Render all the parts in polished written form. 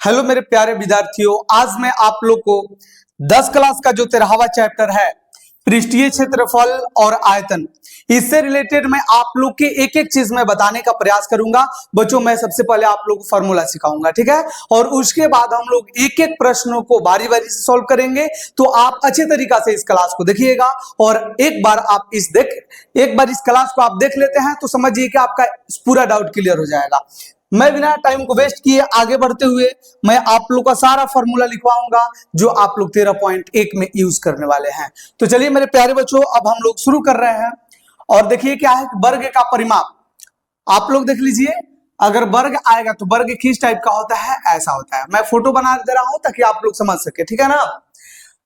Hello मेरे प्यारे विद्यार्थियों, आज मैं आप लोग को 10 क्लास का जो 13वां चैप्टर है पृष्ठीय क्षेत्रफल और आयतन, इससे रिलेटेड मैं आप लोग के एक एक चीज में बताने का प्रयास करूंगा। बच्चों, मैं सबसे पहले आप लोग को फॉर्मूला सिखाऊंगा, ठीक है, और उसके बाद हम लोग एक एक प्रश्नों को बारी बारी से सॉल्व करेंगे। तो आप अच्छे तरीका से इस क्लास को देखिएगा और एक बार इस क्लास को आप देख लेते हैं तो समझिए कि आपका पूरा डाउट क्लियर हो जाएगा। मैं बिना टाइम को वेस्ट किए आगे बढ़ते हुए मैं आप लोग का सारा फॉर्मूला लिखवाऊंगा जो आप लोग 13.1 में यूज करने वाले हैं। तो चलिए मेरे प्यारे बच्चों, अब हम लोग शुरू कर रहे हैं। और देखिए क्या है, वर्ग का परिमाप आप लोग देख लीजिए। अगर वर्ग आएगा तो वर्ग किस टाइप का होता है, ऐसा होता है। मैं फोटो बना दे रहा हूं ताकि आप लोग समझ सके, ठीक है ना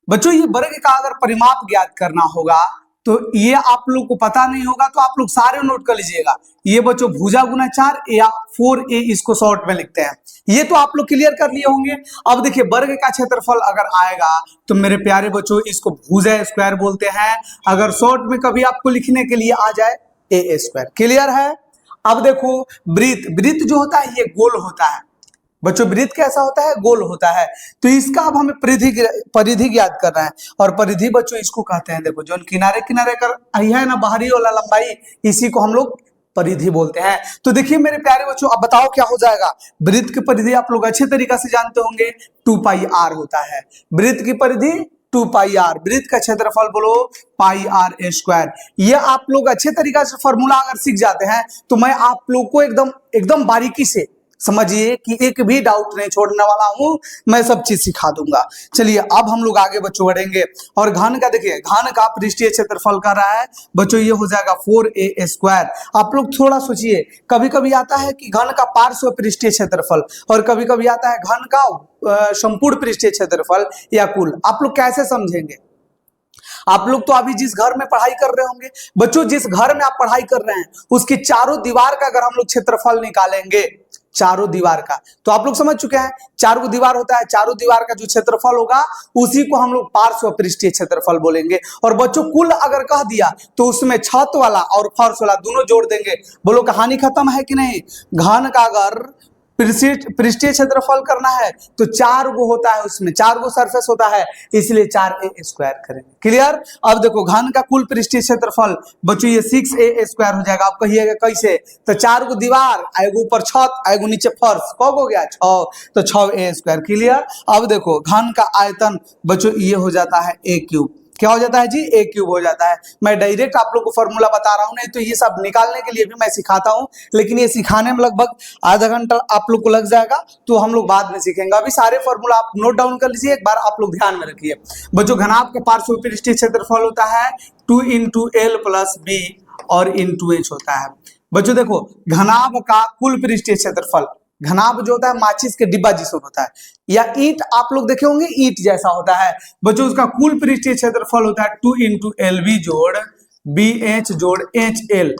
बच्चों। ये वर्ग का अगर परिमाप ज्ञात करना होगा तो ये आप लोग को पता नहीं होगा तो आप लोग सारे नोट कर लीजिएगा। ये बच्चों भुजा गुना 4 या 4a इसको शॉर्ट में लिखते हैं। ये तो आप लोग क्लियर कर लिए होंगे। अब देखिए वर्ग का क्षेत्रफल अगर आएगा तो मेरे प्यारे बच्चों इसको भुजा स्क्वायर बोलते हैं। अगर शॉर्ट में कभी आपको लिखने के लिए आ जाए a स्क्वायर, क्लियर है। अब देखो वृत्त जो होता है ये गोल होता है बच्चों। वृत्त कैसा होता है, गोल होता है। तो इसका अब हमें परिधि ज्ञात करना है। और परिधि बच्चों इसको कहते हैं, देखो जो किनारे किनारे कर है ना बाहरी वाला लंबाई, इसी को हम लोग परिधि बोलते हैं। तो देखिए मेरे प्यारे बच्चों, अब बताओ क्या हो जाएगा। वृत्त की परिधि आप लोग अच्छे तरीका से जानते होंगे 2πr होता है। वृत्त की परिधि 2πr, वृत्त का क्षेत्रफल बोलो πr स्क्वायर। ये आप लोग अच्छे तरीका से फॉर्मूला अगर सीख जाते हैं तो मैं आप लोग को एकदम बारीकी से समझिए कि एक भी डाउट नहीं छोड़ने वाला हूं, मैं सब चीज सिखा दूंगा। चलिए अब हम लोग आगे बच्चों बढ़ेंगे। और घन का देखिए, घन का पृष्ठीय क्षेत्रफल कर रहा है बच्चों, ये हो जाएगा 4a स्क्वायर। आप लोग थोड़ा सोचिए, कभी कभी आता है कि घन का पार्श्व पृष्ठीय क्षेत्रफल और कभी कभी आता है घन का संपूर्ण पृष्ठीय क्षेत्रफल या कुल। आप लोग कैसे समझेंगे? आप लोग तो अभी जिस घर में पढ़ाई कर रहे होंगे बच्चों, जिस घर में आप पढ़ाई कर रहे हैं उसकी चारों दीवार का अगर हम लोग क्षेत्रफल निकालेंगे, चारों दीवार का, तो आप लोग समझ चुके हैं चारों दीवार होता है। चारों दीवार का जो क्षेत्रफल होगा उसी को हम लोग पार्श्व पृष्ठीय क्षेत्रफल बोलेंगे। और बच्चों कुल अगर कह दिया तो उसमें छत वाला और फर्श वाला दोनों जोड़ देंगे। बोलो कहानी खत्म है कि नहीं। घन का अगर पृष्ठीय क्षेत्रफल करना है तो 4 गो होता है, उसमें 4 गो सरफेस होता है, इसलिए 4a स्क्वायर करेंगे। क्लियर। अब देखो घन का कुल पृष्ठीय क्षेत्रफल बच्चों ये 6a स्क्वायर हो जाएगा। आप कहिएगा कैसे, तो 4 गो दीवार, आएगो ऊपर छत, आएगो नीचे फर्श, कब हो गया 6, तो 6a स्क्वायर। क्लियर। अब देखो घन का आयतन बच्चों ये हो जाता है a क्यूब। क्या हो जाता है जी, a क्यूब हो जाता है। मैं डायरेक्ट आप लोग को फॉर्मूला बता रहा हूं, नहीं तो ये सब निकालने के लिए भी मैं सिखाता हूं, लेकिन ये सिखाने में लगभग आधा घंटा आप लोग को लग जाएगा, तो हम लोग बाद में सीखेंगे। अभी सारे फॉर्मूला आप नोट डाउन कर लीजिए, एक बार आप लोग ध्यान में रखिए। बच्चों घनाभ के पार्श्व पृष्ठीय क्षेत्रफल होता है 2 × l + b और × h होता है। बच्चों देखो घनाभ का कुल पृष्ठीय क्षेत्रफल, घनाभ जो होता है माचिस के डिब्बा जिसमें होता है, या ईंट आप लोग देखे होंगे ईंट जैसा होता है बच्चों, उसका कुल पृष्ठीय क्षेत्रफल होता है 2 × lb जोड़ bh जोड़ hl,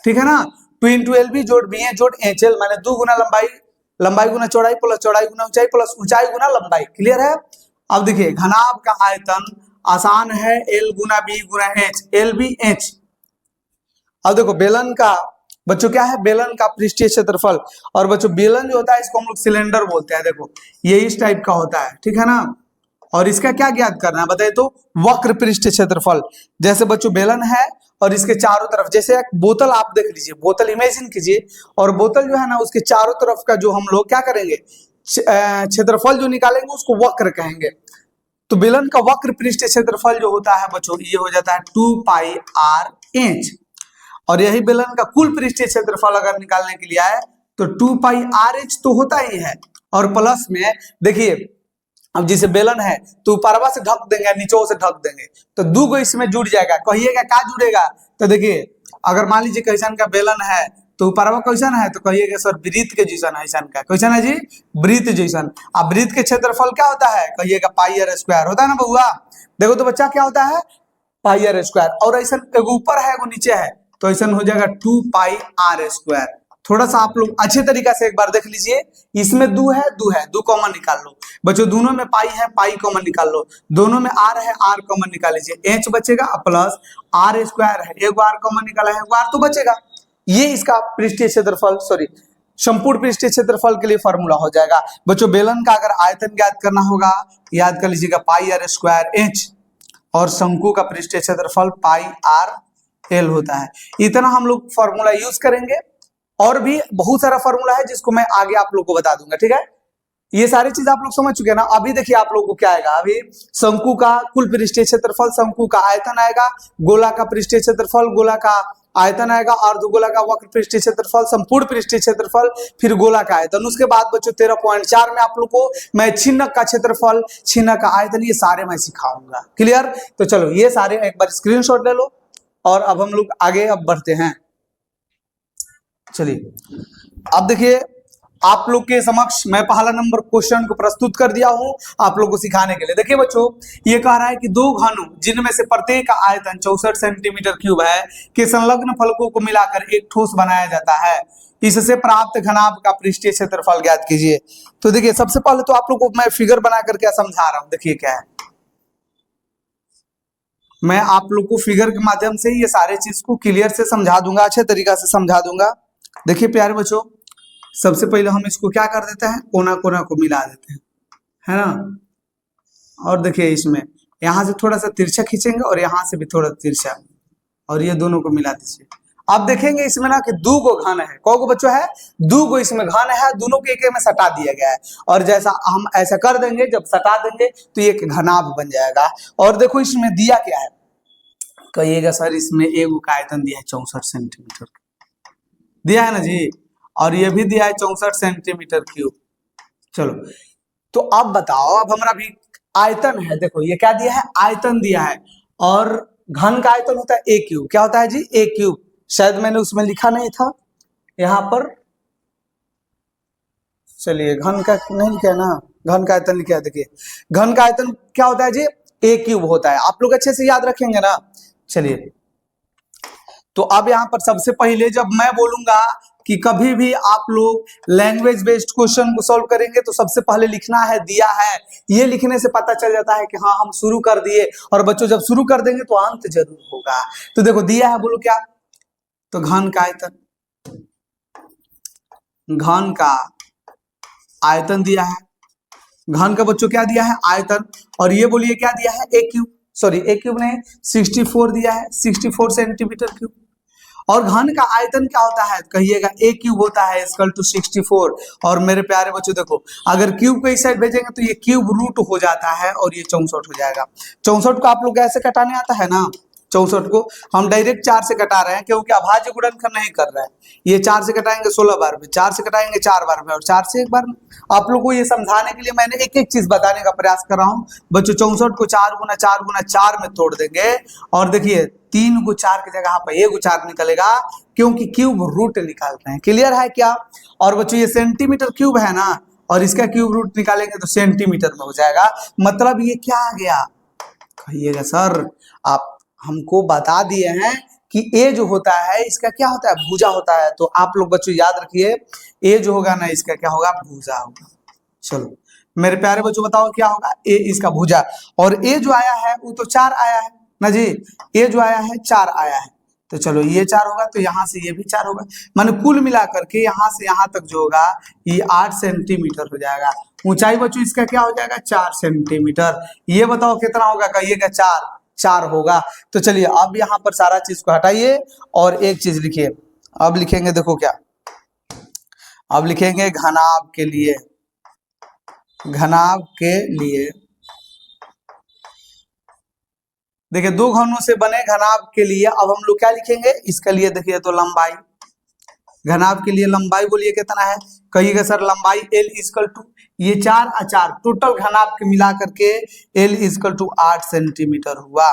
ठीक है ना। 2 × lb जोड़ bh जोड़ hl माने 2 गुना लंबाई गुना चौड़ाई प्लस चौड़ाई गुना ऊंचाई प्लस ऊंचाई गुना लंबाई। क्लियर है। अब देखिए घनाभ का आयतन आसान है, l गुना b गुना h, lbh। अब देखो बेलन का बच्चों क्या है, बेलन का पृष्ठीय क्षेत्रफल। और बच्चों बेलन जो होता है इसको हम लोग सिलेंडर बोलते हैं। देखो ये इस टाइप का होता है, ठीक है ना। और इसका क्या ज्ञात करना है बताइए, तो वक्र पृष्ठीय क्षेत्रफल। जैसे बच्चों बेलन है और इसके चारों तरफ, जैसे एक बोतल आप देख लीजिए, बोतल इमेजिन कीजिए, और बोतल जो है ना उसके चारों तरफ का जो हम लोग क्या करेंगे, क्षेत्रफल जो निकालेंगे उसको वक्र कहेंगे। तो बेलन का वक्र पृष्ठीय क्षेत्रफल जो होता है बच्चों ये हो जाता है 2πr∗। और यही बेलन का कुल पृष्ठीय क्षेत्रफल अगर निकालने के लिए आए तो 2πr∗ तो होता ही है। और प्लस में देखिए, अब जिसे बेलन है तो ऊपरवा से ढक देंगे, नीचों से ढक देंगे, तो 2 गो इसमें जुड़ जाएगा। कहिएगा क्या जुड़ेगा, तो देखिए अगर मान लीजिए कैसन का बेलन है तो ऊपरवा कैसन है, तो कहिएगा सर वृत्त के जैसन है। ऐसा का कैसन है जी, वृत्त जैसन। अब वृत्त के क्षेत्रफल क्या होता है, कहिएगा πr स्क्वायर होता है ना बउआ। देखो तो बच्चा क्या होता है, πr स्क्वायर। और ऐसा एगो ऊपर है एगो नीचे है, तो ऐसा हो जाएगा 2πr स्क्वायर। थोड़ा सा आप लोग अच्छे तरीका से एक बार देख लीजिए, इसमें 2 है 2 कॉमन निकाल लो बच्चों, दोनों में पाई है पाई कॉमन निकाल लो, दोनों में r है r कॉमन निकाल लीजिए, h बचेगा प्लस r स्क्वायर है, एक r कॉमन निकाला है, एक r तो बचेगा। ये इसका पृष्ठीय क्षेत्रफल संपूर्ण पृष्ठीय क्षेत्रफल के लिए फॉर्मूला हो जाएगा बच्चों। बेलन का अगर आयतन ज्ञात करना होगा, याद कर लीजिएगा पाई आर स्क्वायर एच, और शंकु का पृष्ठीय क्षेत्रफल पाई आर एल होता है। इतना हम लोग फॉर्मूला यूज करेंगे, और भी बहुत सारा फॉर्मूला है जिसको मैं आगे आप लोग को बता दूंगा, ठीक है। ये सारी चीज आप लोग समझ चुके हैं ना। अभी देखिए आप लोगों को क्या आएगा, अभी शंकु का कुल पृष्ठीय क्षेत्रफल, शंकु का आयतन आएगा, गोला का पृष्ठीय क्षेत्रफल, गोला का आयतन आएगा, अर्धगोला का वक्र पृष्ठीय क्षेत्रफल, संपूर्ण पृष्ठीय क्षेत्रफल, फिर गोला का आयतन। उसके बाद बच्चों 13.4 में आप लोग को मैं छिन्नक का क्षेत्रफल, छिन्नक का आयतन, ये सारे मैं सिखाऊंगा। क्लियर? तो चलो ये सारे एक बार स्क्रीनशॉट ले लो, और अब हम लोग आगे अब बढ़ते हैं। चलिए अब देखिए आप लोग के समक्ष मैं पहला नंबर क्वेश्चन को प्रस्तुत कर दिया हूं आप लोग को सिखाने के लिए। देखिए बच्चों, ये कह रहा है कि दो घनों जिनमें से प्रत्येक का आयतन 64 सेंटीमीटर क्यूब है के संलग्न फलकों को मिलाकर एक ठोस बनाया जाता है, इससे प्राप्त घनाभ का पृष्ठीय क्षेत्रफल ज्ञात कीजिए। तो देखिए सबसे पहले तो आप लोग को मैं फिगर बना करके समझा रहा हूं। देखिए क्या है, मैं आप लोग को फिगर के माध्यम से ये सारे चीज को क्लियर से समझा दूंगा, अच्छे तरीका से समझा दूंगा। देखिए प्यारे बच्चों, सबसे पहले हम इसको क्या कर देते हैं, कोना कोना को मिला देते हैं, है ना। और देखिए इसमें यहां से थोड़ा सा तिरछा खींचेंगे और यहां से भी थोड़ा तिरछा, और ये दोनों को मिला दीजिए। आप देखेंगे इसमें ना कि दो गो घन है, कौ गो बच्चों है, दो गो इसमें घन है, दोनों को एक में सटा दिया गया है। और जैसा हम ऐसा कर देंगे, जब सटा देंगे तो ये एक घनाभ बन जाएगा। और देखो इसमें दिया क्या है, कहिएगा सर इसमें एक का आयतन दिया है 64 सेंटीमीटर दिया है ना जी, और ये भी दिया है 64 सेंटीमीटर क्यूब। चलो तो अब बताओ, अब हमारा भी आयतन है, देखो ये क्या दिया है, आयतन दिया है, और घन का आयतन होता है ए क्यूब। क्या होता है जी, ए क्यूब। शायद मैंने उसमें लिखा नहीं था यहाँ पर, चलिए घन का नहीं लिखा ना, घन का आयतन लिखा है। देखिए घन का आयतन क्या होता है जी, ए क्यूब होता है। आप लोग अच्छे से याद रखेंगे ना। चलिए तो अब यहाँ पर सबसे पहले जब मैं बोलूंगा कि कभी भी आप लोग लैंग्वेज बेस्ड क्वेश्चन को सॉल्व करेंगे तो सबसे पहले लिखना है दिया है। ये लिखने से पता चल जाता है कि हाँ हम शुरू कर दिए, और बच्चों जब शुरू कर देंगे तो अंत जरूर होगा। तो देखो दिया है, बोलो क्या, तो घन का आयतन, घन का आयतन दिया है, घन का बच्चों क्या दिया है, आयतन। और ये बोलिए क्या दिया है, ए क्यूब, सॉरी ए क्यूब नहीं 64 दिया है, 64 सेंटीमीटर क्यूब। और घन का आयतन क्या होता है, कहिएगा ए क्यूब होता है इक्वल टू 64। और मेरे प्यारे बच्चों देखो, अगर क्यूब को इस साइड भेजेंगे तो ये क्यूब रूट हो जाता है और ये 64 हो जाएगा। 64 को आप लोग ऐसे कटाने आता है ना, 64 को हम डायरेक्ट 4 से कटा रहे हैं क्योंकि अभाज्य गुणनखंड नहीं कर रहे हैं। ये 4 से कटाएंगे 16 बार में, 4 से कटाएंगे 4 बार में, और 4 से एक बार में। आप लोग को ये समझाने के लिए मैंने एक एक चीज बताने का प्रयास कर रहा हूँ बच्चों। 64 को 4 गुना 4 गुना 4 में तोड़ देंगे, और देखिए 3 को 4 की जगह पर 1 4 निकलेगा, क्योंकि क्यूब रूट निकालते हैं। क्लियर है क्या? और बच्चों ये सेंटीमीटर क्यूब है ना, और इसका क्यूब रूट निकालेंगे तो सेंटीमीटर में हो जाएगा। मतलब ये क्या आ गया, कहिएगा सर आप हमको बता दिए हैं कि ए जो होता है इसका क्या होता है, भुजा होता है। तो आप लोग बच्चों याद रखिए, ए जो होगा ना इसका क्या होगा, भुजा होगा। चलो मेरे प्यारे बच्चों बताओ क्या होगा, ए इसका भुजा। और ए जो आया है वो तो 4 आया है ना जी, ए जो आया है 4 आया है। तो चलो ये 4 होगा तो यहाँ से ये भी 4 होगा, माने कुल मिला करके यहाँ से यहाँ तक जो होगा ये 8 सेंटीमीटर हो जाएगा। ऊंचाई बच्चों इसका क्या हो जाएगा, 4 सेंटीमीटर। ये बताओ कितना होगा, कहिएगा 4 होगा। तो चलिए अब यहाँ पर सारा चीज को हटाइए और एक चीज लिखिए। अब लिखेंगे, देखो क्या, अब लिखेंगे घनाभ के लिए, घनाभ के लिए। देखिए दो घनों से बने घनाभ के लिए अब हम लोग क्या लिखेंगे, इसके लिए देखिए तो लंबाई, घनाभ के लिए लंबाई बोलिए कितना है, कहिएगा सर लंबाई L इक्वल टू ये 4 और 4 टोटल घनाभ के मिला करके L इक्वल टू 8 सेंटीमीटर हुआ।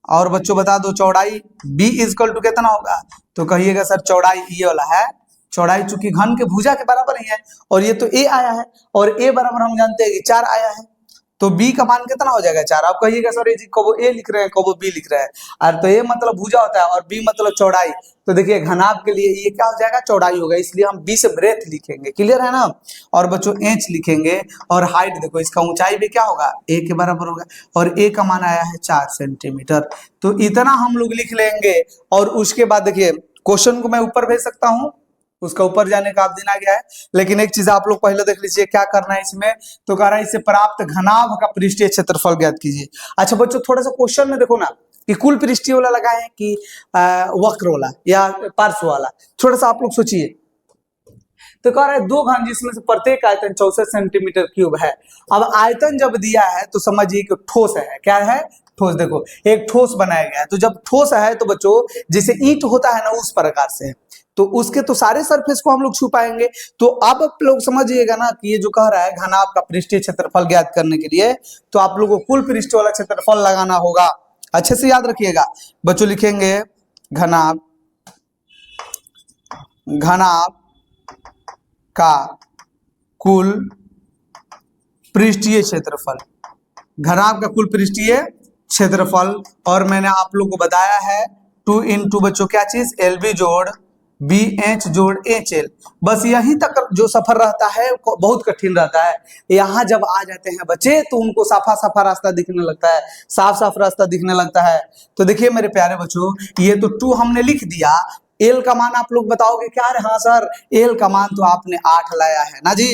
और बच्चों बता दो चौड़ाई B इक्वल टू कितना होगा, तो कहिएगा सर चौड़ाई ये वाला है, चौड़ाई चूंकि घन के भुजा के बराबर ही है, और ये तो A आया है, और A बराबर हम जानते हैं कि 4 आया है, तो B का मान कितना हो जाएगा 4। आप कहिएगा सर ये कबो A लिख रहे हैं कबो B लिख रहे हैं, और तो A मतलब भुजा होता है और B मतलब चौड़ाई। तो देखिए घनाभ के लिए ये क्या हो जाएगा, चौड़ाई होगा, इसलिए हम B से ब्रेथ लिखेंगे। क्लियर है ना? और बच्चों H लिखेंगे, और हाइट देखो इसका ऊंचाई भी क्या होगा, A के बराबर होगा, और A का मान आया है 4 सेंटीमीटर। तो इतना हम लोग लिख लेंगे, और उसके बाद देखिए क्वेश्चन को मैं ऊपर भेज सकता हूँ, उसका ऊपर जाने का अब दिन आ गया है। लेकिन एक चीज आप लोग पहले देख लीजिए क्या करना है इसमें, तो कह रहा है इसे प्राप्त घनाभ का पृष्ठीय क्षेत्रफल ज्ञात कीजिए। अच्छा बच्चों थोड़ा सा क्वेश्चन में देखो ना कि कुल पृष्ठीय वाला लगा है कि वक्र वाला या पार्श्व वाला, थोड़ा सा आप लोग सोचिए। तो कह रहा है दो घन जिसमें से प्रत्येक आयतन 64 सेंटीमीटर क्यूब है। अब आयतन जब दिया है तो समझिए कि ठोस है। क्या है? ठोस। देखो एक ठोस बनाया गया है, तो जब ठोस है तो बच्चों जैसे ईंट होता है ना उस प्रकार से है, तो उसके तो सारे सरफेस को हम लोग छुपाएंगे। तो अब आप लोग समझिएगा ना कि ये जो कह रहा है घनाभ का पृष्ठीय क्षेत्रफल ज्ञात करने के लिए, तो आप लोगों को कुल पृष्ठ वाला क्षेत्रफल लगाना होगा। अच्छे से याद रखिएगा बच्चों, लिखेंगे घनाभ का कुल पृष्ठीय क्षेत्रफल, घनाभ का कुल पृष्ठीय क्षेत्रफल। और मैंने आप लोग को बताया है 2 इंटू बच्चों क्या चीज, LB जोड़ BH जोड़ HL। बस यहीं तक जो सफर रहता है बहुत कठिन रहता है। यहाँ जब आ जाते हैं बच्चे तो उनको साफा साफा रास्ता दिखने लगता है, साफ साफ रास्ता दिखने लगता है। तो देखिए मेरे प्यारे बच्चों, ये तो 2 हमने लिख दिया, एल का मान आप लोग बताओगे क्या? अरे हाँ सर, एल का मान तो आपने 8 लाया है ना जी।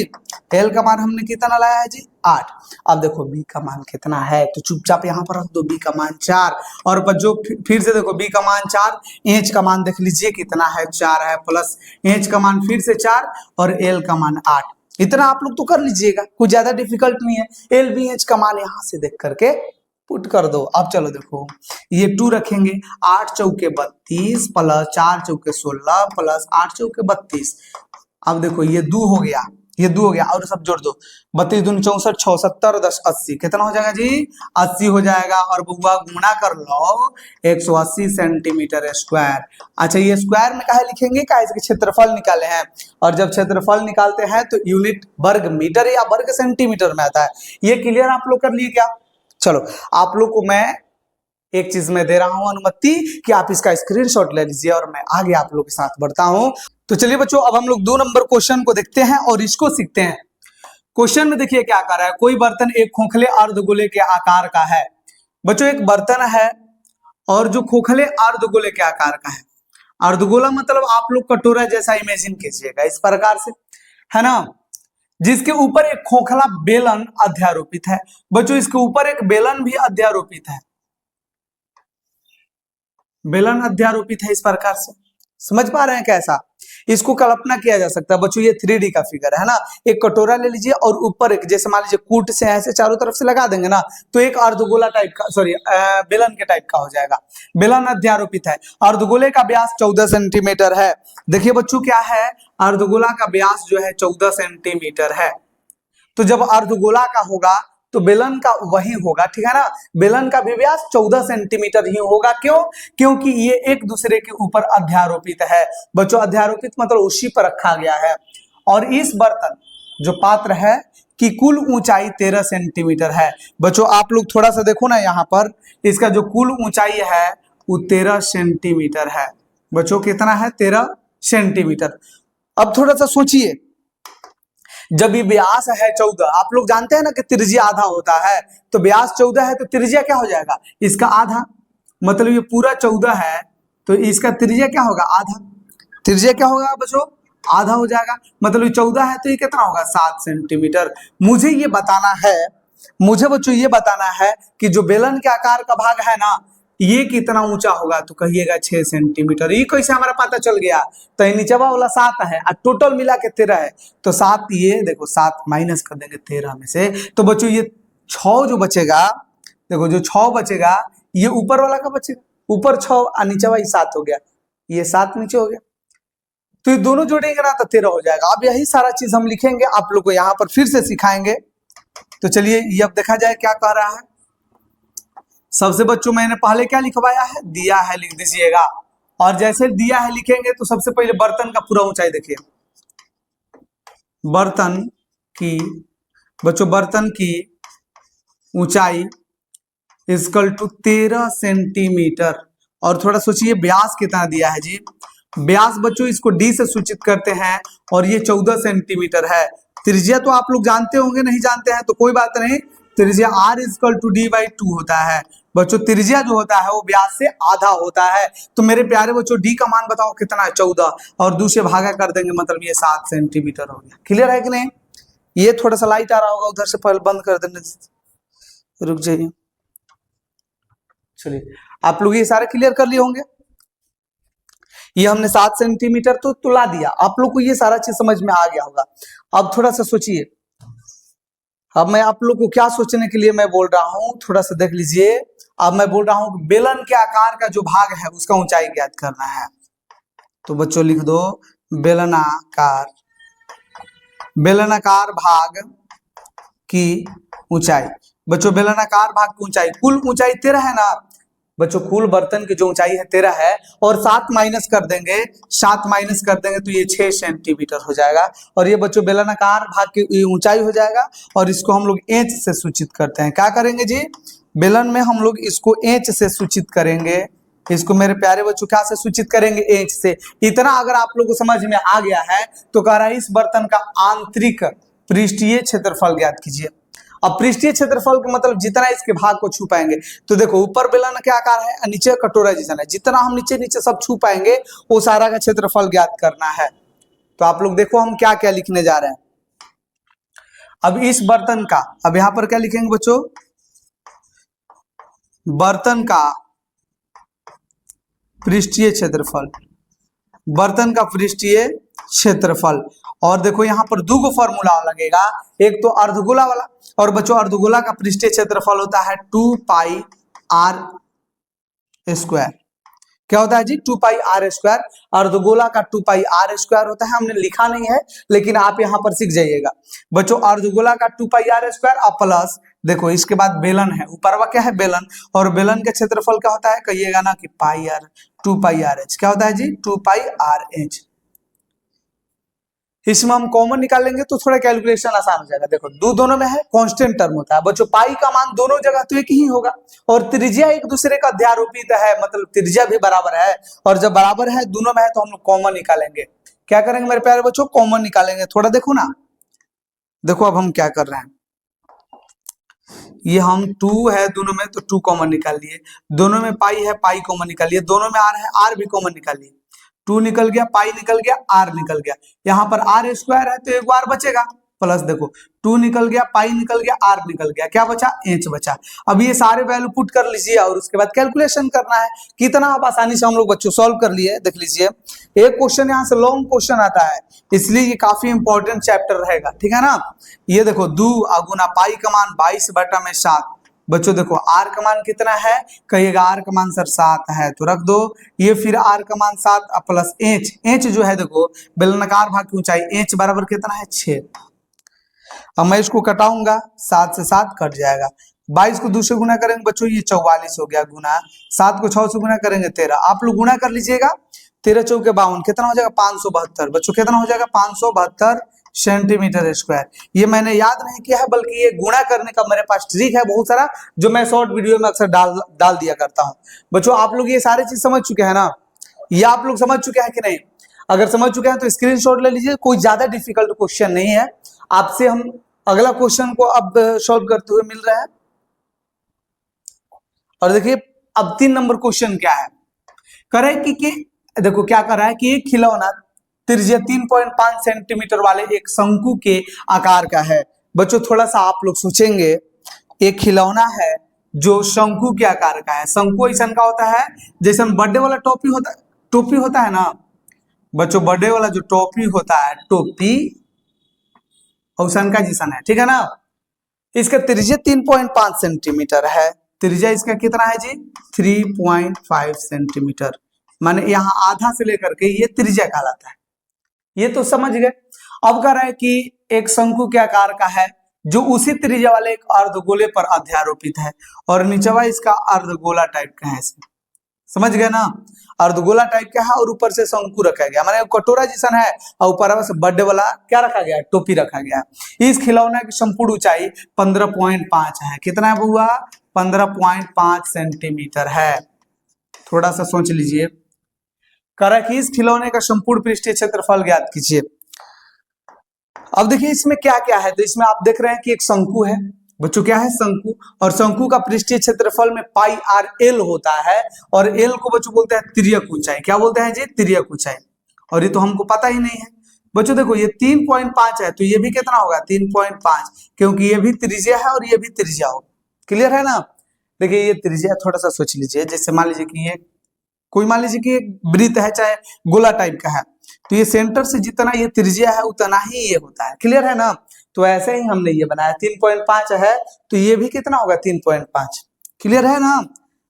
एल का मान हमने कितना लाया है जी? 8। अब देखो बी का मान कितना है, तो चुपचाप यहाँ पर रख दो, बी का मान 4। और बच्चों फिर से देखो बी का मान 4, एच का मान देख लीजिए कितना है, 4 है, प्लस एच का मान फिर से 4 और एल का मान 8। इतना आप लोग तो कर लीजिएगा, कुछ ज्यादा डिफिकल्ट नहीं है। एल बी एच का मान यहाँ से देख करके पुट कर दो। अब चलो देखो ये 2 रखेंगे, 8 चौके 32 प्लस 4 चौके 16 प्लस 8 चौके 32। अब देखो ये 2 हो गया, ये 2 हो गया और सब जोड़ दो, 32 दूनी 64, 6 70 10 80, कितना हो जाएगा जी? 80 हो जाएगा। और बुआ गुणा कर लो 180 सेंटीमीटर स्क्वायर। अच्छा ये स्क्वायर में काहे लिखेंगे? काहे इसके क्षेत्रफल निकाले हैं, और जब क्षेत्रफल निकालते हैं तो यूनिट वर्ग मीटर या वर्ग सेंटीमीटर में आता है। ये क्लियर आप लोग कर लिए क्या? चलो आप लोग को मैं एक चीज में दे रहा हूं अनुमति कि आप इसका स्क्रीनशॉट ले लीजिए और मैं आगे आप लोग के साथ बढ़ता हूं। तो चलिए बच्चों अब हम लोग 2 नंबर क्वेश्चन को देखते हैं और इसको सीखते हैं। क्वेश्चन में देखिए क्या कर रहा है, कोई बर्तन एक खोखले अर्धगोले के आकार का है। बच्चों एक बर्तन है और जो खोखले अर्धगोले के आकार का है, अर्धगोला मतलब आप लोग कटोरा जैसा इमेजिन कीजिएगा इस प्रकार से, है ना, जिसके ऊपर एक खोखला बेलन अध्यारोपित है। बच्चों इसके ऊपर एक बेलन भी अध्यारोपित है, बेलन अध्यारोपित है इस प्रकार से। समझ पा रहे हैं कैसा इसको कल्पना किया जा सकता है? बच्चों ये 3D का फिगर है ना, एक कटोरा ले लीजिए और ऊपर एक, जैसे मान लीजिए कूट से ऐसे चारों तरफ से लगा देंगे ना, तो एक अर्धगोला टाइप का, सॉरी बेलन के टाइप का हो जाएगा। बेलन अध्यारोपित है, अर्धगोले का व्यास 14 सेंटीमीटर है। देखिए बच्चों क्या है, अर्धगोला का व्यास जो है 14 सेंटीमीटर है। तो जब अर्धगोला का होगा तो बेलन का वही होगा, ठीक है ना, बेलन का भी व्यास 14 सेंटीमीटर ही होगा। क्यों? क्योंकि ये एक दूसरे के ऊपर अध्यारोपित है। बच्चों अध्यारोपित मतलब उसी पर रखा गया है। और इस बर्तन जो पात्र है की कुल ऊंचाई 13 सेंटीमीटर है। बच्चों आप लोग थोड़ा सा देखो ना, यहाँ पर इसका जो कुल ऊंचाई है वो 13 सेंटीमीटर है। बच्चों कितना है? 13 सेंटीमीटर। अब थोड़ा सा सोचिए, जब ये व्यास है 14, आप लोग जानते हैं ना कि त्रिज्या आधा होता है, तो व्यास 14 है तो त्रिज्या क्या हो जाएगा? इसका आधा। मतलब ये पूरा 14 है तो इसका त्रिज्या क्या होगा? आधा। त्रिज्या क्या होगा बच्चों? आधा हो जाएगा। मतलब ये 14 है तो ये कितना होगा? 7 सेंटीमीटर। मुझे ये बताना है, मुझे बच्चों ये बताना है कि जो बेलन के आकार का भाग है ना ये कितना ऊंचा होगा, तो कहिएगा 6 सेंटीमीटर। ये कैसे हमारा पता चल गया? तो ये नीचेवा वाला 7 है और टोटल मिला के 13 है, तो 7, ये देखो 7 माइनस कर देंगे 13 में से, तो बच्चों ये 6 जो बचेगा, देखो जो 6 बचेगा ये ऊपर वाला का बचेगा, ऊपर 6 और नीचेवा ये 7 हो गया, ये 7 नीचे हो गया, तो ये दोनों जोड़ेंगे ना तो 13 हो जाएगा। अब यही सारा चीज हम लिखेंगे, आप लोग को यहाँ पर फिर से सिखाएंगे। तो चलिए ये अब देखा जाए क्या कह रहा है। सबसे बच्चों मैंने पहले क्या लिखवाया है? दिया है लिख दीजिएगा, और जैसे दिया है लिखेंगे तो सबसे पहले बर्तन का पूरा ऊंचाई देखिए। बर्तन की, बच्चों बर्तन की ऊंचाई इक्वल टू 13 सेंटीमीटर। और थोड़ा सोचिए व्यास कितना दिया है जी? व्यास बच्चों इसको डी से सूचित करते हैं और ये 14 सेंटीमीटर है। त्रिज्या तो आप लोग जानते होंगे, नहीं जानते हैं तो कोई बात नहीं, त्रिज्या r equal to D by 2 होता है। बच्चों त्रिज्या जो होता है वो व्यास से आधा होता है। तो मेरे प्यारे बच्चों डी का मान बताओ कितना है, 14, और 2 से भागा कर देंगे मतलब ये 7 सेंटीमीटर हो गया। क्लियर है कि नहीं? ये थोड़ा सा लाइट आ रहा होगा उधर से, पहले बंद कर देने, रुक जाइए। चलिए आप लोग ये सारे क्लियर कर लिए होंगे। ये हमने 7 सेंटीमीटर तो तुला दिया, आप लोग को ये सारा चीज समझ में आ गया होगा। अब थोड़ा सा सोचिए, अब मैं आप लोग को क्या सोचने के लिए मैं बोल रहा हूं, थोड़ा सा देख लीजिए। अब मैं बोल रहा हूं बेलन के आकार का जो भाग है उसका ऊंचाई ज्ञात करना है। तो बच्चों लिख दो बेलनाकार भाग की ऊंचाई। बच्चों बेलनाकार भाग की ऊंचाई, कुल ऊंचाई 13 है ना बच्चों, कुल बर्तन की जो ऊंचाई है 13 है, और 7 माइनस कर देंगे तो ये 6 सेंटीमीटर हो जाएगा। और ये बच्चों बेलनाकार भाग की ऊंचाई हो जाएगा, और इसको हम लोग इंच से सूचित करते हैं। क्या करेंगे जी? बेलन में हम लोग इसको इंच से सूचित करेंगे। इसको मेरे प्यारे बच्चों क्या से सूचित करेंगे? इंच से। इतना अगर आप लोग को समझ में आ गया है तो कह रहा है इस बर्तन का आंतरिक पृष्ठीय क्षेत्रफल ज्ञात कीजिए। अब पृष्ठीय क्षेत्रफल का मतलब जितना इसके भाग को छू पाएंगे। तो देखो ऊपर बेलन क्या आकार है, नीचे कटोरा जैसा है, जितना हम नीचे नीचे सब छू पाएंगे वो सारा का क्षेत्रफल ज्ञात करना है। तो आप लोग देखो हम क्या क्या लिखने जा रहे हैं। अब इस बर्तन का, अब यहां पर क्या लिखेंगे बच्चों? बर्तन का पृष्ठीय क्षेत्रफल, बर्तन का पृष्ठीय क्षेत्रफल। और देखो यहाँ पर दो फॉर्मूला लगेगा, एक तो अर्धगोला वाला, और बच्चों अर्धगोला का पृष्ठीय क्षेत्रफल होता है 2 पाई आर स्क्वायर। क्या होता है जी? 2 पाई आर स्क्वायर। अर्धगोला का 2 पाई आर स्क्वायर होता है, हमने लिखा नहीं है लेकिन आप यहाँ पर सीख जाइएगा बच्चों। अर्धगोला का 2 पाई आर स्क्वायर और प्लस देखो इसके बाद बेलन है, ऊपरवा क्या है? बेलन, और बेलन का क्षेत्रफल क्या होता है? कहिएगा ना कि पाई आर, 2 पाई आर एच। क्या होता है जी? 2 पाई आर एच। इसमें हम कॉमन निकालेंगे तो थोड़ा कैलकुलेशन आसान हो जाएगा। देखो दोनों में है, कांस्टेंट टर्म होता है बच्चों। पाई का मान दोनों जगह तो एक ही होगा, और त्रिज्या एक दूसरे का अध्यारोपित है, मतलब त्रिज्या भी बराबर है, और जब बराबर है दोनों में है तो हम लोग कॉमन निकालेंगे। क्या करेंगे मेरे प्यारे बच्चों? कॉमन निकालेंगे। थोड़ा देखो ना, देखो अब हम क्या कर रहे हैं, ये हम 2 है दोनों में तो 2 कॉमन निकाल लिए, दोनों में पाई है पाई कॉमन निकाल लिए, दोनों में आर है आर भी कॉमन निकाल लिए। 2 निकल गया, पाई निकल गया, आर निकल गया। यहाँ पर आर स्क्वायर है तो एक बार बचेगा, प्लस देखो 2 निकल गया, पाई निकल गया, आर निकल गया, क्या बचा? इंच बचा। अब ये सारे वैल्यू पुट कर लीजिए और उसके बाद कैलकुलेशन करना है। कितना आप आसानी से हम लोग बच्चों सॉल्व कर लिए। देख लीजिए एक क्वेश्चन यहाँ से लॉन्ग क्वेश्चन आता है, इसलिए ये काफी इंपॉर्टेंट चैप्टर रहेगा, ठीक है ना। ये देखो 2 गुना पाई का मान 22/7। बच्चों देखो आर का मान कितना है? कहिएगा आर का मान सर 7 है, तो रख दो ये, फिर आर का मान 7 प्लस इंच। इंच जो है देखो बेलनाकार भाग की ऊंचाई, इंच बराबर कितना है? 6। अब मैं इसको कटाऊंगा, 7 से 7 कट जाएगा, 22 को 2 से गुना करेंगे बच्चों ये 44 हो गया, गुना 7 को 6 से गुना करेंगे 13। आप लोग गुना कर लीजिएगा, 13 चौके 52 कितना हो जाएगा? 572। बच्चों कितना हो जाएगा? 572 सेंटीमीटर स्क्वायर। ये मैंने याद नहीं किया है बल्कि ये गुणा करने का मेरे पास ट्रिक है बहुत सारा, जो मैं शॉर्ट वीडियो में अक्सर डाल दिया करता हूं। बच्चों आप लोग ये सारी चीज समझ चुके हैं ना? ये आप लोग समझ चुके हैं कि नहीं? अगर समझ चुके हैं तो स्क्रीनशॉट ले लीजिए, कोई ज्यादा डिफिकल्ट क्वेश्चन नहीं है। आपसे हम अगला क्वेश्चन को अब सॉल्व करते हुए मिल रहे हैं। और देखिए अब 3 नंबर क्वेश्चन क्या है, करे कि देखो क्या कर रहा है कि एक खिलौना त्रिज्या 3.5 सेंटीमीटर वाले एक शंकु के आकार का है। बच्चों थोड़ा सा आप लोग सोचेंगे, एक खिलौना है जो शंकु के आकार का है। शंकु ऐसा का होता है जैसे बर्थडे वाला टोपी होता है ना बच्चों, बर्थडे वाला जो टोपी होता है, टोपी औसन का जैसा है, ठीक है ना। इसका त्रिज्या 3.5 सेंटीमीटर है। त्रिज्या इसका कितना है जी? 3.5 सेंटीमीटर, माने यहाँ आधा से लेकर के ये त्रिज्या कहलाता है। ये तो समझ गए। अब कह रहा है कि एक शंकु के आकार का है जो उसी त्रिज्या वाले एक अर्धगोले पर अध्यारोपित है, और नीचवा इसका अर्धगोला टाइप का है। समझ गए ना? अर्धगोला टाइप का है और ऊपर से शंकु रखा गया, माने कटोरा जैसा है, और ऊपर से बर्थडे वाला क्या रखा गया? टोपी रखा गया। इस खिलौना की संपूर्ण ऊंचाई 15.5 है। कितना है बुआ? 15.5 सेंटीमीटर है। थोड़ा सा सोच लीजिए, करा कि इस खिलौने का संपूर्ण पृष्ठीय क्षेत्रफल ज्ञात कीजिए। अब देखिए इसमें क्या क्या है, तो इसमें आप देख रहे हैं कि एक शंकु है, बच्चों क्या है, शंकु। और शंकु का पृष्ठीय क्षेत्रफल में पाई आर एल होता है, और एल को बच्चों बोलते हैं तिर्यक ऊंचाई। क्या बोलते हैं जी, तिर्यक ऊंचाई। और ये तो हमको पता ही नहीं है बच्चों। देखो ये 3.5 है, तो ये भी कितना होगा, 3.5, क्योंकि ये भी त्रिज्या है और ये भी त्रिज्या हो। क्लियर है ना। देखिए ये त्रिज्या थोड़ा सा सोच लीजिए, जैसे मान लीजिए कि ये कोई, मान लीजिए कि एक वृत्त है, चाहे गोला टाइप का है, तो ये सेंटर से जितना ये त्रिज्या है उतना ही ये होता है। क्लियर है ना। तो ऐसे ही हमने ये बनाया, 3.5 है, तो ये भी कितना होगा, 3.5। क्लियर है ना।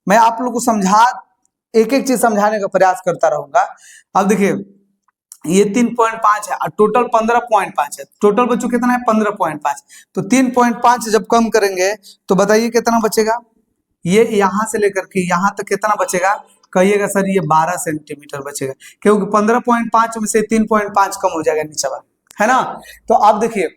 मैं आप लोग को एक एक चीज समझाने का प्रयास करता रहूंगा। अब देखिए ये 3.5 है और टोटल 15.5 है। टोटल बच्चों कितना है, 15.5। तो 3.5 जब कम करेंगे तो बताइए कितना बचेगा। ये यहां से लेकर के यहां तक कितना बचेगा, कहिएगा सर ये 12 सेंटीमीटर बचेगा, क्योंकि 15.5 में से 3.5 कम हो जाएगा नीचे वाला, है ना। तो अब देखिए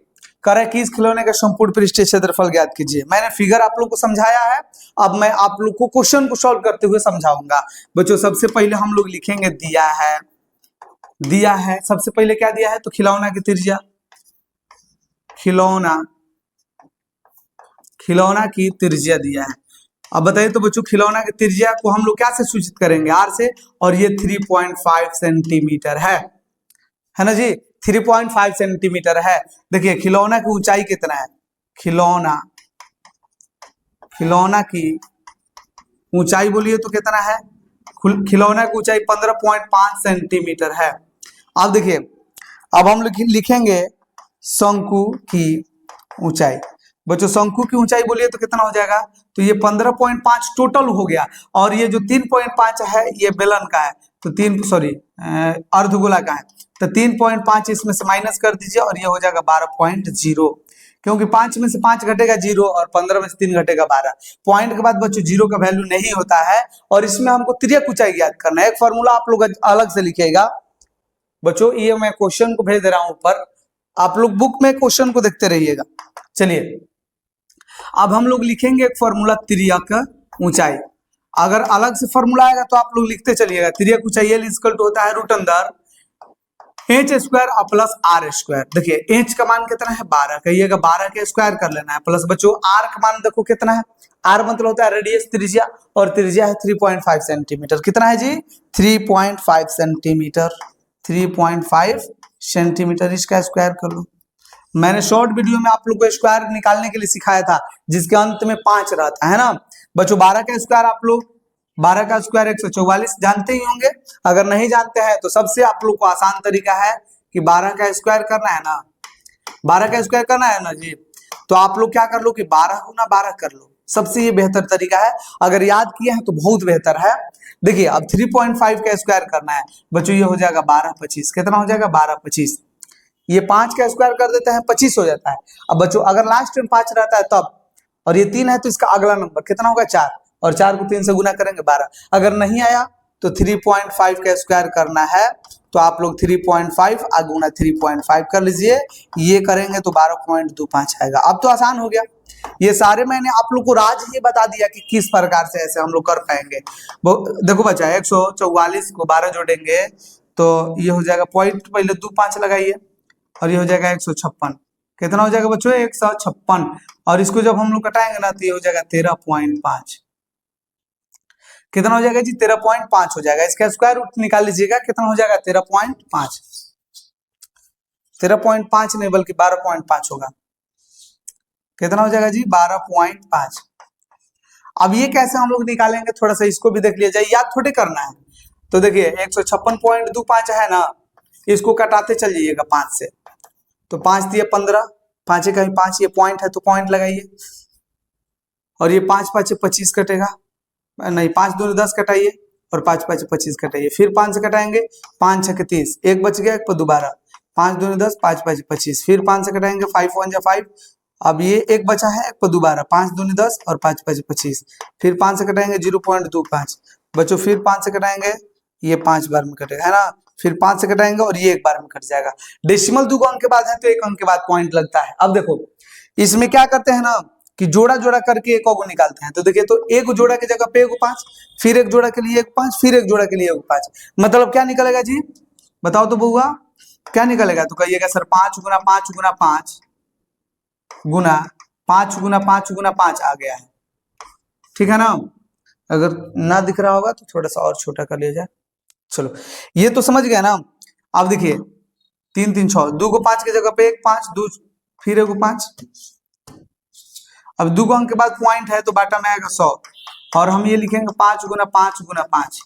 करे कि इस खिलौने का संपूर्ण पृष्ठीय क्षेत्रफल ज्ञात कीजिए। मैंने फिगर आप लोग को समझाया है, अब मैं आप लोग को क्वेश्चन को सॉल्व करते हुए समझाऊंगा। बच्चों सबसे पहले हम लोग लिखेंगे दिया है। सबसे पहले क्या दिया है, तो खिलौना की त्रिज्या, खिलौना की त्रिज्या दिया है। अब बताइए तो बच्चों खिलौना की त्रिज्या को हम लोग क्या से सूचित करेंगे, आर से, और ये 3.5 सेंटीमीटर है ना जी, 3.5 सेंटीमीटर है। देखिए खिलौना की ऊंचाई कितना है, खिलौना की ऊंचाई बोलिए तो कितना है, खिलौना की ऊंचाई 15.5 सेंटीमीटर है। अब देखिए अब हम लिखेंगे शंकु की ऊंचाई। बच्चों शंकु की ऊंचाई बोलिए तो कितना हो जाएगा, तो ये 15.5 टोटल हो गया, और ये जो 3.5 है ये बेलन का है, तो अर्धगोला का है, तो 3.5 इसमें से माइनस कर दीजिए और ये हो जाएगा 12.0, क्योंकि 5 में से 5 घटेगा 0 और 15 में से 3 घटेगा 12। पॉइंट के बाद बच्चों 0 का वैल्यू नहीं होता है, और इसमें हमको तिर्यक ऊंचाई ज्ञात करना है। एक फॉर्मूला आप लोग अलग से लिखिएगा बच्चों, ये मैं क्वेश्चन को भेज दे रहा हूं ऊपर, आप लोग बुक में क्वेश्चन को देखते रहिएगा। चलिए अब हम लोग लिखेंगे एक फॉर्मूला तिर्यक ऊंचाई। अगर अलग से फॉर्मूला आएगा तो आप लोग लिखते चलिएगा। तिर्यक ऊंचाई एल इक्वल टू होता है root under H square plus R square. देखिए एच का मान कितना है 12, कहिएगा 12 के स्क्वायर कर लेना है, प्लस बच्चों आर का मान देखो कितना है, आर मतलब होता है रेडियस त्रिज्या, और त्रिज्या है 3.5 सेंटीमीटर। कितना है जी, 3.5 सेंटीमीटर, 3.5 सेंटीमीटर, इसका स्क्वायर कर लो। मैंने शॉर्ट वीडियो में आप लोग को स्क्वायर निकालने के लिए सिखाया था, जिसके अंत में 5 रहता है ना बच्चों। 12 का स्क्वायर आप लोग 12 का स्क्वायर 144 जानते ही होंगे। अगर नहीं जानते हैं तो सबसे आप लोग को आसान तरीका है कि 12 का स्क्वायर करना है ना, 12 का स्क्वायर करना है ना जी, तो आप लोग क्या कर लो कि 12 गुना 12 कर लो, सबसे ये बेहतर तरीका है। अगर याद किए हैं तो बहुत बेहतर है। देखिए अब 3.5 का स्क्वायर करना है बच्चों, ये हो जाएगा 12×25, कितना हो जाएगा 12×25, ये 5 का स्क्वायर कर देते हैं 25 हो जाता है। अब बच्चों अगर लास्ट में 5 रहता है तब, और ये 3 है तो इसका अगला नंबर कितना होगा 4, और 4 को 3 से गुना करेंगे 12। अगर नहीं आया तो 3.5 का स्क्वायर करना है, तो आप लोग 3.5 गुना 3.5 कर लीजिए, ये करेंगे तो 12.25 आएगा। अब तो आसान हो गया। ये सारे मैंने आप लोग को राज ही बता दिया कि किस प्रकार से ऐसे हम लोग कर पाएंगे। देखो बच्चा 144 को 12 जोड़ेंगे तो ये हो जाएगा, पॉइंट पहले 2 5 लगाइए, और ये हो जाएगा 156। कितना हो जाएगा बच्चों 156, और इसको जब हम लोग कटाएंगे ना तो ये हो जाएगा 13.5। कितना हो जाएगा जी 13.5 हो जाएगा। इसका स्क्वायर रूट निकाल लीजिएगा, कितना हो जाएगा 13.5, 13.5 नहीं बल्कि 12.5 होगा। कितना हो जाएगा जी 12.5। अब ये कैसे हम लोग निकालेंगे, थोड़ा सा इसको भी देख लिया जाए, याद थोड़े करना है। तो देखिए 156.25 है ना, इसको कटाते चल जाइएगा 5 से, तो 5 दिए 15, 5 कहीं 5, ये पॉइंट है तो पॉइंट लगाइए, और ये 5 5 25 कटेगा, नहीं 5 2 10 कटाइए, और 5 5 25 कटाइए, फिर 5 से कटाएंगे, 5 6 30, एक बच गया, एक पर दोबारा 5 2 10, 5 5 25, फिर 5 से कटाएंगे, 5 1 5। अब ये एक बचा है, एक पर दोबारा 5 2 10 और 5 5 25, फिर 5 से कटाएंगे 0.25 बच्चों, फिर 5 से कटाएंगे, ये 5 बार में कटेगा है ना, फिर 5 से कटाएंगे और ये एक बार में कट जाएगा। डेसिमल 2 अंक के बाद है तो 1 अंक के बाद पॉइंट लगता है। अब देखो इसमें क्या करते हैं ना कि जोड़ा जोड़ा करके एक को निकालते हैं। तो देखिए तो एक जोड़ा की जगह पे 5, फिर एक जोड़ा के लिए 5, फिर एक जोड़ा के लिए 5, मतलब क्या निकलेगा जी बताओ तो बउआ, क्या निकलेगा, तो कहिएगा सर 5 गुना 5 गुना 5 गुना 5 गुना 5 गुना 5 आ गया है, ठीक है ना। अगर ना दिख रहा होगा तो थोड़ा सा और छोटा कर लिया जाए। चलो ये तो समझ गया ना। अब देखिए 3 3 6, 2 को 5 की जगह पे 1 5, 2 फिर 1 5। अब 2 अंक के बाद पॉइंट है तो बाटा में आएगा 100, और हम ये लिखेंगे 5 गुना 5 गुना 5।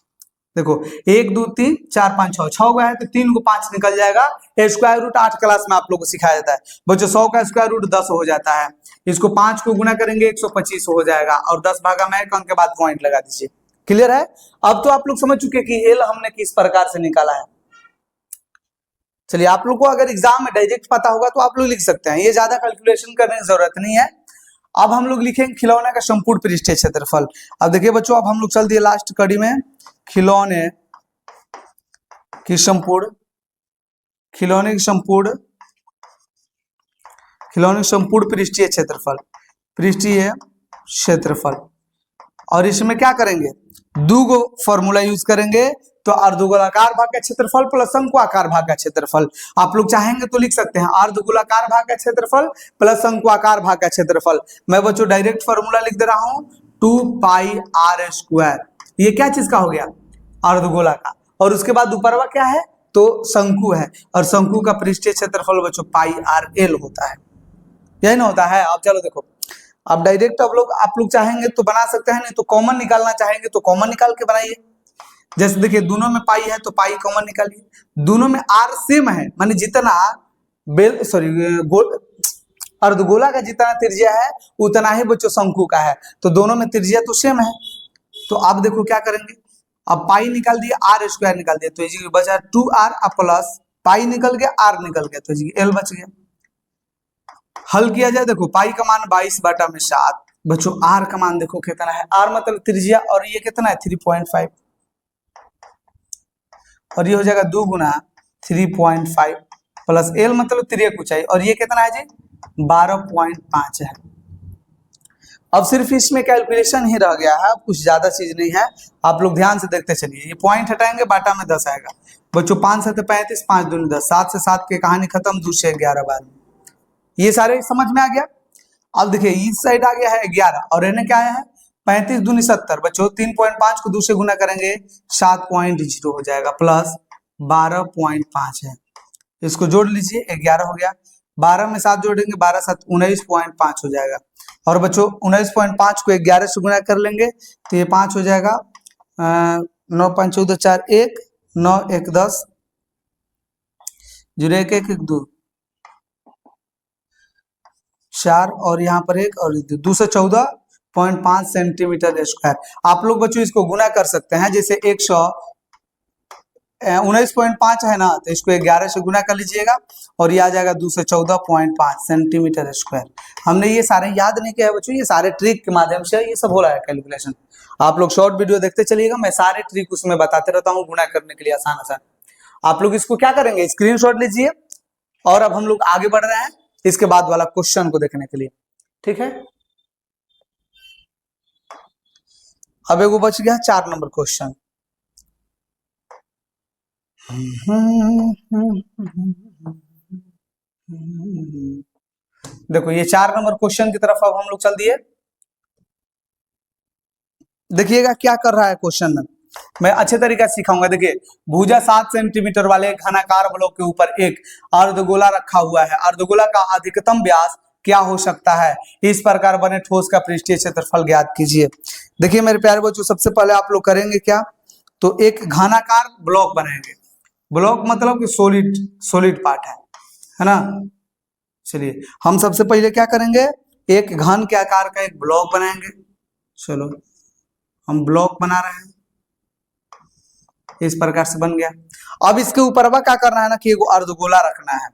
देखो 1 2 3 4 5 6, 6 गया है तो 3 को 5 निकल जाएगा। स्क्वायर रूट 8 क्लास में आप लोग को सिखाया जाता है बच्चों। 100 का स्क्वायर रूट 10 हो जाता है। इसको 5 को गुना करेंगे 125 हो जाएगा, और 10 भागा में 1 अंक के बाद पॉइंट लगा दीजिए। क्लियर है। अब तो आप लोग समझ चुके कि एल हमने किस प्रकार से निकाला है। चलिए आप लोग को अगर एग्जाम में डायरेक्ट पता होगा तो आप लोग लिख सकते हैं, ये ज्यादा कैलकुलेशन करने की जरूरत नहीं है। अब हम लोग लिखेंगे खिलौने का संपूर्ण पृष्ठीय क्षेत्रफल। अब देखिए बच्चों, अब हम लोग चल दिए लास्ट कड़ी में, खिलौने की संपूर्ण पृष्ठीय क्षेत्रफल। और इसमें क्या करेंगे, दो गो फॉर्मूला यूज करेंगे। तो अर्धगोलाकार भाग का क्षेत्रफल प्लस शंक्वाकार भाग का क्षेत्रफल। आप लोग चाहेंगे तो लिख सकते हैं अर्धगोलाकार भाग का क्षेत्रफल प्लस शंक्वाकार भाग का क्षेत्रफल। मैं बच्चों डायरेक्ट फॉर्मूला लिख दे रहा हूं, 2 पाई r स्क्वायर। ये क्या चीज का हो गया, अर्धगोला का। और उसके बाद ऊपरवा क्या है, तो शंकु है, और शंकु का पृष्ठीय क्षेत्रफल बच्चों पाई r l होता है, यही ना होता है। अब चलो देखो, अब डायरेक्ट आप लोग चाहेंगे तो बना सकते हैं, नहीं तो कॉमन निकालना चाहेंगे तो कॉमन निकाल के बनाइए। जैसे देखिए दोनों में पाई है तो पाई कॉमन निकालिए, दोनों में r सेम है, माने जितना अर्धगोला का जितना त्रिज्या है उतना ही बच्चों शंकु का है, तो दोनों में त्रिज्या तो सेम है। तो आप देखो क्या करेंगे, अब पाई निकाल दिए, r स्क्वायर निकाल दिए, तो ये बचा 2r प्लस पाई निकल गया, r निकल गया, तो ये l बच गया। हल किया जाए, देखो पाई का मान 22/7 बच्चों, r का मान देखो कितना है, r मतलब त्रिज्या, और ये कितना है 3.5, और ये हो जाएगा 2 गुना 3.5 प्लस l मतलब त्रिज्या ऊंचाई, और ये कितना है जी 12.5 है। अब सिर्फ इसमें कैलकुलेशन ही रह गया है, कुछ ज्यादा चीज नहीं है। आप लोग ध्यान से देखते चलिए, ये पॉइंट हटाएंगे बाटा में 10 आएगा बच्चों, 5 7 35, 5 दूनी 10, 7 से 7 की कहानी खत्म, 2 से 11 बार में। ये सारे समझ में आ गया। अब देखिए इस साइड आ गया है 11, और इन्हें क्या आया है 35 दूनी 70 बच्चों, 3.5 को 2 से गुना करेंगे 7.0 हो जाएगा, प्लस 12.5 है। इसको जोड़ लीजिए, 11 हो गया, 12 में 7 जोड़ेंगे 12 7 19.5 हो जाएगा। और बच्चों 19.5 को 11 से गुना कर लेंगे तो ये 5 हो जाएगा, 9 5 14 4 1, 9 1 10, 0 1 1 1 2 4, और यहाँ पर 1 और 214.5 सेंटीमीटर स्क्वायर। आप लोग बच्चों इसको गुना कर सकते हैं, जैसे 19.5 है ना, तो इसको 11 से गुना कर लीजिएगा और ये आ जाएगा 214.5 सेंटीमीटर स्क्वायर। हमने ये सारे याद नहीं किया है बच्चों, ये सारे ट्रिक के माध्यम से ये सब हो रहा है कैलकुलेशन। आप लोग शॉर्ट वीडियो देखते चलिएगा, मैं सारे ट्रिक उसमें बताते रहता हूँ गुना करने के लिए आसान आसान। आप लोग इसको क्या करेंगे, स्क्रीनशॉट लीजिए, और अब हम लोग आगे बढ़ रहे हैं इसके बाद वाला क्वेश्चन को देखने के लिए, ठीक है। अब एगो बच गया 4 नंबर क्वेश्चन। देखो ये 4 नंबर क्वेश्चन की तरफ अब हम लोग चल दिए। देखिएगा क्या कर रहा है क्वेश्चन में, मैं अच्छे तरीके से सिखाऊंगा। देखिए भुजा 7 सेंटीमीटर वाले घनाकार ब्लॉक के ऊपर एक अर्धगोला रखा हुआ है, अर्धगोला का अधिकतम व्यास क्या हो सकता है, इस प्रकार बने ठोस का पृष्ठीय क्षेत्रफल ज्ञात कीजिए। देखिए मेरे प्यारे बच्चों, सबसे पहले आप लोग करेंगे क्या, तो एक घनाकार ब्लॉक बनाएंगे। ब्लॉक मतलब कि सॉलिड पार्ट है ना। चलिए हम सबसे पहले क्या करेंगे, एक घन के आकार का एक ब्लॉक बनाएंगे। चलो हम ब्लॉक बना रहे हैं, इस प्रकार से बन गया। अब इसके ऊपर क्या करना है ना, कि एगो अर्धगोला रखना है,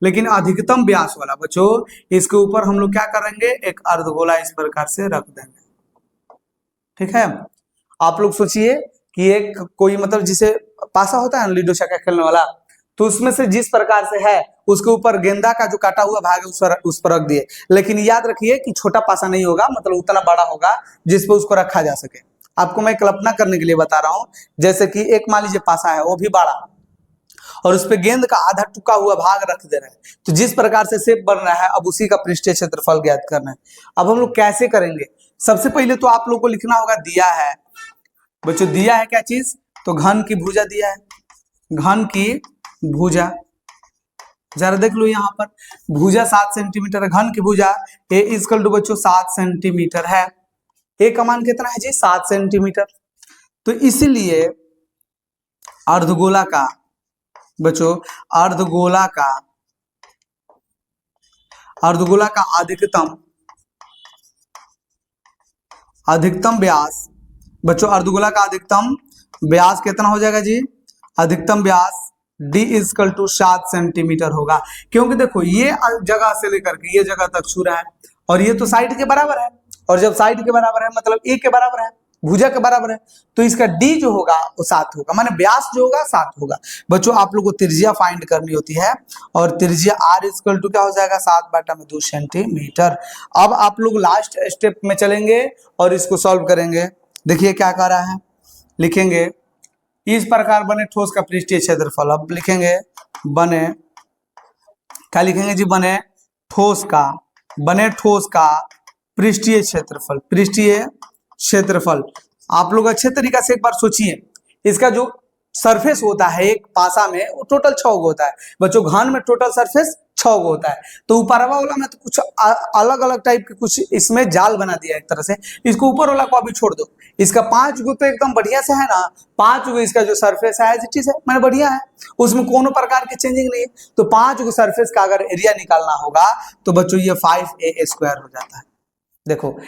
लेकिन अधिकतम व्यास वाला। बच्चों इसके ऊपर हम लोग क्या करेंगे, एक अर्धगोला इस प्रकार से रख देंगे, ठीक है। आप लोग सोचिए कि एक कोई मतलब जिसे पासा होता है ना, लूडो छक्का खेलने वाला, तो उसमें से जिस प्रकार से है उसके ऊपर गेंदा का जो काटा हुआ भाग है उस पर रख दिए। लेकिन याद रखिए कि छोटा पासा नहीं होगा, मतलब उतना बड़ा होगा जिस पर उसको रखा जा सके। आपको मैं कल्पना करने के लिए बता रहा हूं, जैसे कि एक मान लीजिए पासा है, वो भी बड़ा, और उस पे गेंद का आधा टुका हुआ भाग रख दे रहे हैं। तो जिस प्रकार से शेप बन रहा है, अब उसी का पृष्ठीय क्षेत्रफल ज्ञात करना है। अब हम लोग कैसे करेंगे? सबसे पहले तो आप लोग को लिखना होगा, दिया है बच्चों, दिया है क्या चीज? तो घन की भुजा दिया है, घन की भुजा। जरा देख लो यहाँ पर, भुजा 7 सेंटीमीटर है, घन की भुजा ए इक्वल टू बच्चों 7 सेंटीमीटर है। ए का मान कितना है जी? 7 सेंटीमीटर। तो इसीलिए अर्धगोला का बच्चों, अर्धगोला का अधिकतम व्यास बच्चों, अर्धगोला का अधिकतम व्यास कितना हो जाएगा जी? अधिकतम व्यास d इक्वल टू 7 सेंटीमीटर होगा। क्योंकि देखो ये जगह से लेकर के ये जगह तक छू रहा है और ये तो साइड के बराबर है, और जब साइड के बराबर है मतलब a के बराबर है, भुजा के बराबर है, तो इसका d जो होगा वो 7 होगा, माने व्यास जो होगा 7 होगा। बच्चों आप लोग को त्रिज्या फाइंड करनी होती है, और त्रिज्या r इक्वल टू क्या हो जाएगा? 7/2 सेंटीमीटर। अब आप लोग लास्ट स्टेप में चलेंगे और इसको सॉल्व करेंगे। देखिए क्या कह रहा है, लिखेंगे इस प्रकार बने ठोस का पृष्ठीय क्षेत्रफल। अब लिखेंगे बने, क्या लिखेंगे जी? बने ठोस का पृष्ठीय क्षेत्रफल। पृष्ठीय क्षेत्रफल आप लोग अच्छे तरीका से एक बार सोचिए, इसका जो सरफेस होता है एक पासा में वो टोटल 6 गो होता है बच्चों, घन में टोटल सरफेस 6 गो होता है। तो ऊपर वाला में तो कुछ अलग अलग टाइप के कुछ इसमें जाल बना दिया एक तरह से, इसको ऊपर वाला को अभी छोड़ दो। इसका 5 गो तो एकदम बढ़िया से है ना, 5 गो इसका जो सरफेस है एज मैंने बढ़िया है, उसमें कोनो प्रकार की चेंजिंग नहीं है। तो 5 गो सरफेस का अगर एरिया निकालना होगा तो बच्चों ये 5a² हो जाता है। देखो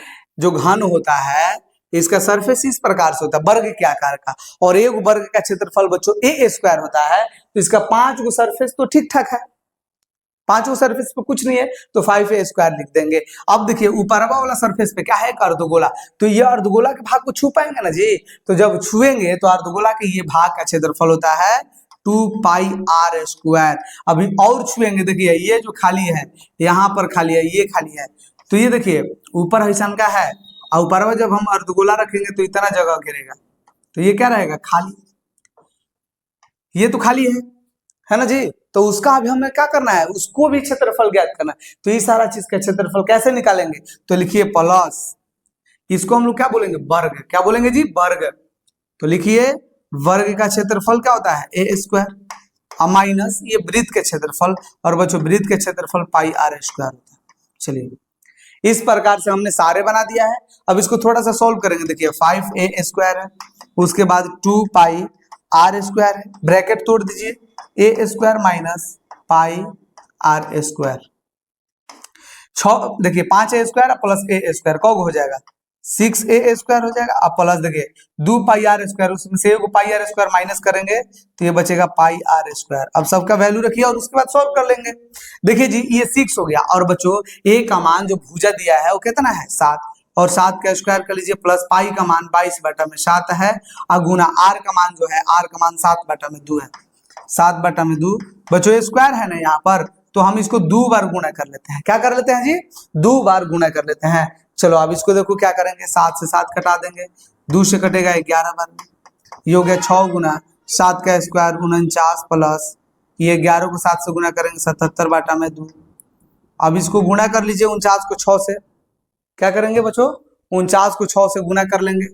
जो घन होता है इसका सरफेस इस प्रकार से होता है वर्ग के आकार का, और एक वर्ग का क्षेत्रफल बच्चों a² होता है, तो इसका 5 गो सरफेस तो ठीक ठाक है, 5 गो सरफेस पे कुछ नहीं है तो 5a² लिख देंगे। अब देखिए ऊपर वाला सरफेस पे क्या है? एक अर्धगोला, तो ये अर्धगोला के भाग को छू पाएंगे ना जी? तो जब छुएंगे तो अर्धगोला के ये भाग का क्षेत्रफल होता है 2πr²। अभी और छुएंगे, देखिए ये जो खाली है यहाँ पर खाली है, ये खाली है, तो ये देखिए ऊपर ऐसा का है, और ऊपर में जब हम अर्धगोला रखेंगे तो इतना जगह घेरेगा, तो ये क्या रहेगा? खाली। ये तो खाली है ना जी? तो उसका अभी हमें क्या करना है? उसको भी क्षेत्रफल ज्ञात करना है। तो ये सारा चीज का क्षेत्रफल कैसे निकालेंगे? तो लिखिए प्लस, इसको हम लोग क्या बोलेंगे? वर्ग। क्या बोलेंगे जी? वर्ग। तो लिखिए वर्ग का क्षेत्रफल क्या होता है? a² माइनस ये वृत्त के क्षेत्रफल, और बच्चों वृत्त के क्षेत्रफल πr² होता है। चलिए इस प्रकार से हमने सारे बना दिया है। अब इसको थोड़ा सा सॉल्व करेंगे। देखिए 5a² है, उसके बाद 2πr² है, ब्रैकेट तोड़ दीजिए, a² माइनस πr²। देखिए 5a² प्लस a² कौन हो जाएगा? 6a² हो जाएगा। अब प्लस देखिए 2πr², उसमें से एक πr² माइनस करेंगे तो ये बचेगा πr²। अब सबका वैल्यू रखिए और उसके बाद सॉल्व कर लेंगे। देखिए जी ये 6 हो गया, और बच्चों a का मान जो भुजा दिया है वो कितना है? 7, और 7 का स्क्वायर कर लीजिए, प्लस पाई का मान 22/7 है, और गुना r का मान जो है, r का मान 7/2 है, 7/2 बच्चों स्क्वायर है ना यहाँ पर, तो हम इसको 2 बार गुणा कर लेते हैं। क्या कर लेते हैं जी? 2 बार गुणा कर लेते हैं। चलो अब इसको देखो क्या करेंगे, 7 से 7 कटा देंगे, 2 से कटेगा 11 बार, ये हो गया 6 गुना 7 का स्क्वायर 49, प्लस ये 11 को 7 से गुना करेंगे 77/2। अब इसको गुणा कर लीजिए 49 को 6 से, क्या करेंगे बच्चों? 49 को 6 से गुणा कर लेंगे,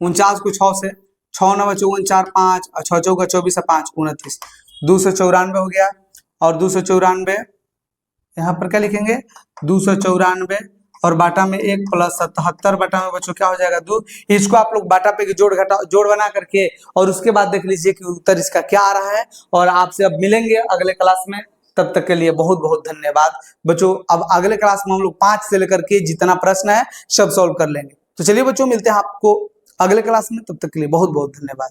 49 को 6 से, 6 9 बच्चों 49, 5 और 6 चौका 24 है 5 29, 294 हो गया, और 294 यहाँ पर क्या लिखेंगे? 294 और बाटा में 1 प्लस 77 बाटा में बच्चों क्या हो जाएगा? 2। इसको आप लोग बाटा पे की जोड़ बना करके और उसके बाद देख लीजिए कि उत्तर इसका क्या आ रहा है। और आपसे अब मिलेंगे अगले क्लास में, तब तक के लिए बहुत बहुत धन्यवाद बच्चों। अब अगले क्लास में हम लोग 5 से लेकर के जितना प्रश्न है सब सॉल्व कर लेंगे। तो चलिए बच्चों मिलते हैं आपको अगले क्लास में, तब तक के लिए बहुत बहुत धन्यवाद।